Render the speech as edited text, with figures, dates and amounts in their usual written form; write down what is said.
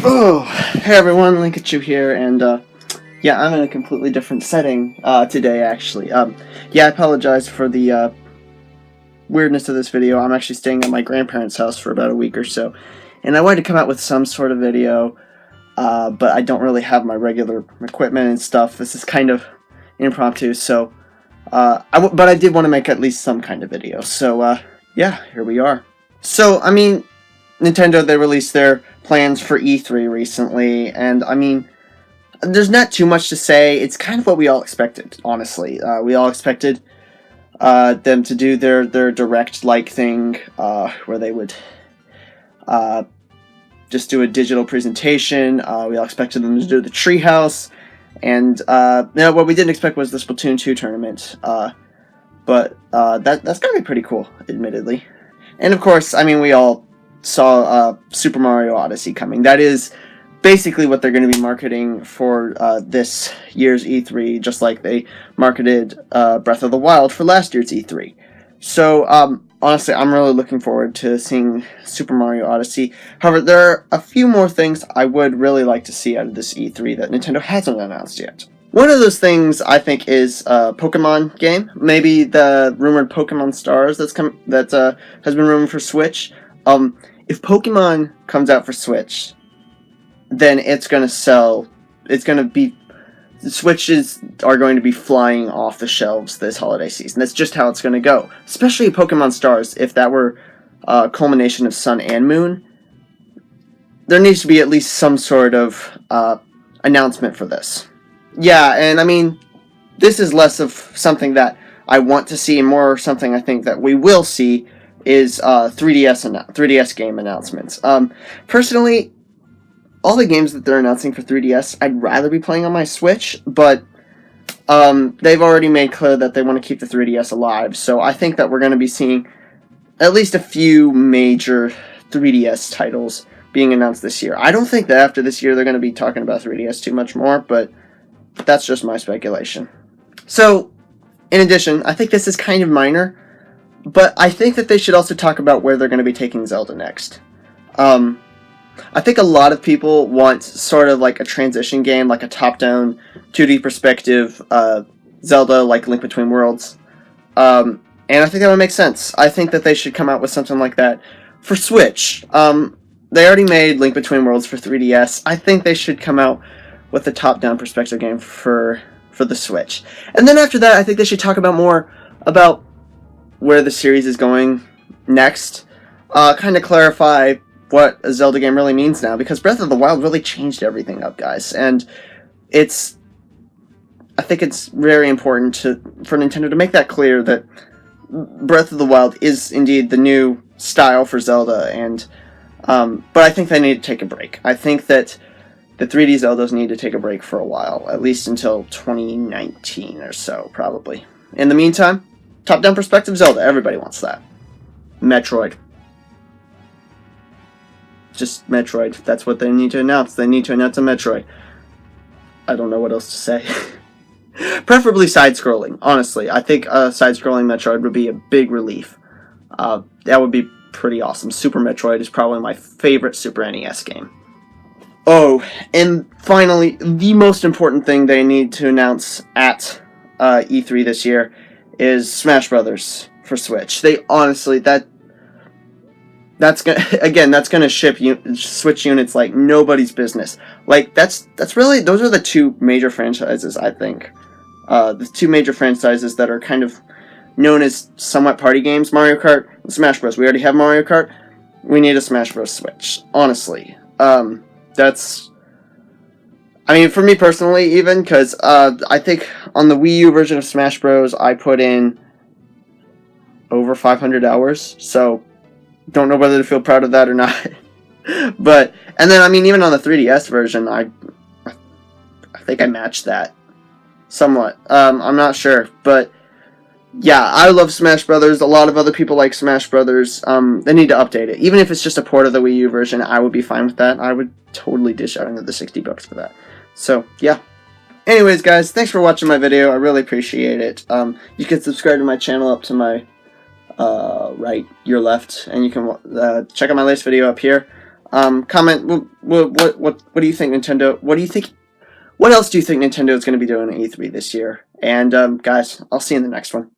Oh, hey everyone, Linkachu here, and yeah, I'm in a completely different setting today, actually. Yeah, I apologize for the weirdness of this video. I'm actually staying at my grandparents' house for about a week or so, and I wanted to come out with some sort of video, but I don't really have my regular equipment and stuff. This is kind of impromptu, so but I did want to make at least some kind of video. So yeah, here we are. So I mean, Nintendo, they released their plans for E3 recently, and I mean, there's not too much to say. It's kind of what we all expected, honestly. We all expected them to do their direct-like thing, where they would just do a digital presentation. We all expected them to do the Treehouse, and what we didn't expect was the Splatoon 2 tournament. But that's gonna be pretty cool, admittedly. And of course, I mean, we all saw Super Mario Odyssey coming. That is basically what they're going to be marketing for this year's E3, just like they marketed Breath of the Wild for last year's E3. So, honestly, I'm really looking forward to seeing Super Mario Odyssey. However, there are a few more things I would really like to see out of this E3 that Nintendo hasn't announced yet. One of those things, I think, is a Pokemon game. Maybe the rumored Pokemon Stars that has been rumored for Switch. If Pokemon comes out for Switch, then it's going to sell. It's going to be. The Switches are going to be flying off the shelves this holiday season. That's just how it's going to go. Especially Pokemon Stars. If that were a culmination of Sun and Moon, there needs to be at least some sort of announcement for this. Yeah, and I mean, this is less of something that I want to see and more something I think that we will see is 3DS game announcements. Personally, all the games that they're announcing for 3DS, I'd rather be playing on my Switch, but they've already made clear that they want to keep the 3DS alive, so I think that we're going to be seeing at least a few major 3DS titles being announced this year. I don't think that after this year they're going to be talking about 3DS too much more, but that's just my speculation. So, in addition, I think this is kind of minor, but I think that they should also talk about where they're going to be taking Zelda next. I think a lot of people want sort of like a transition game, like a top-down 2D perspective Zelda, like Link Between Worlds. And I think that would make sense. I think that they should come out with something like that for Switch. They already made Link Between Worlds for 3DS. I think they should come out with a top-down perspective game for the Switch. And then after that, I think they should talk about more about where the series is going next. Kind of clarify what a Zelda game really means now, because Breath of the Wild really changed everything up, guys. And I think it's very important for Nintendo to make that clear that Breath of the Wild is indeed the new style for Zelda, and but I think they need to take a break. I think that the 3D Zeldas need to take a break for a while, at least until 2019 or so, probably. In the meantime, top-down perspective Zelda, everybody wants that. Metroid. Just Metroid. That's what they need to announce. They need to announce a Metroid. I don't know what else to say. Preferably side-scrolling, honestly. I think a side-scrolling Metroid would be a big relief. That would be pretty awesome. Super Metroid is probably my favorite Super NES game. Oh, and finally, the most important thing they need to announce at E3 this year is Smash Brothers for Switch. They honestly, that's gonna ship Switch units like nobody's business. Like those are the two major franchises, I think. The two major franchises that are kind of known as somewhat party games: Mario Kart and Smash Bros. We already have Mario Kart. We need a Smash Bros. Switch. Honestly, I mean, for me personally, even, because I think on the Wii U version of Smash Bros. I put in over 500 hours, so don't know whether to feel proud of that or not. But, and then, I mean, even on the 3DS version, I think I matched that somewhat. I'm not sure, but yeah, I love Smash Brothers. A lot of other people like Smash Brothers. They need to update it. Even if it's just a port of the Wii U version, I would be fine with that. I would totally dish out another $60 for that. So, yeah. Anyways, guys, thanks for watching my video. I really appreciate it. You can subscribe to my channel up to my right, your left, and you can check out my latest video up here. Comment. What do you think, Nintendo? What do you think? What else do you think Nintendo is going to be doing at E3 this year? And guys, I'll see you in the next one.